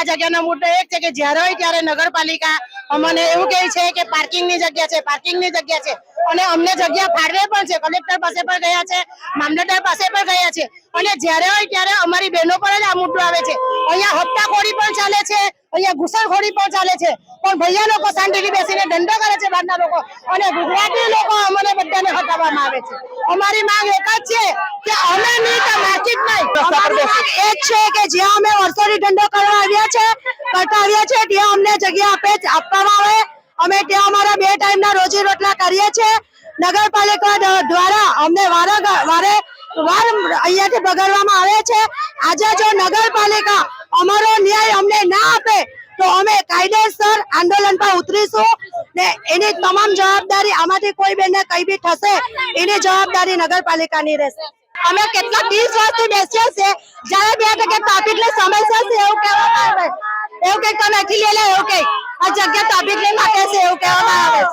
જગ્યાનો મુદ્દો એક છે કે જ્યારે હોય ત્યારે નગરપાલિકા અમને એવું કહે છે કે પાર્કિંગની જગ્યા છે, પાર્કિંગની જગ્યા છે, અને અમને જગ્યા ફાળવે પણ છે. કલેક્ટર પાસે પણ ગયા છે, મામલતદાર પાસે પણ ગયા છે, અને જ્યારે હોય ત્યારે અમારી બહેનો પર જ આ મુદ્દો આવે છે. અહીંયા હપ્તાખોરી પણ ચાલે છે, અહીંયા ઘૂસણખોરી પણ ચાલે છે, પણ ભૈયા લોકો શાંતિથી બેસીને ધંધો કરે છે બહારના લોકો, અને ગુજરાતી લોકો અમને બધાને હટાવવામાં આવે છે. અમારી માંગ એક જ છે કે અમે નહીં તો માર્કેટ નહીં. અમારી માંગ એ જ છે કે જ્યાં અમે વર્ષોથી ધંધો કરતા આવ્યા છે ત્યાં અમને જગ્યા આપવામાં આવે. અમે ત્યાં અમારા 2 ટાઈમના રોજી રોટલા કરીએ છીએ. નગરપાલિકા દ્વારા અમને વારે અહીંયાથી બગાડવામાં આવે છે. આજે જો નગરપાલિકા અમારો ન્યાય અમને ના આપે તો અમે કાયદેસર આંદોલન પર ઉતરીશું ને એની તમામ જવાબદારી આમાંથી કોઈ બેનને કઈ બી થશે એની જવાબદારી નગરપાલિકાની રહેશે. અમે કેટલા 30 વર્ષથી બેસીએ છીએ, જ્યારે 2% ટ્રાફિકની સમસ્યા છે એવું કહેવામાં આવે, એવું કઈ તમે નથી લેલા, એવું કઈ આ જગ્યા ટ્રાફિકની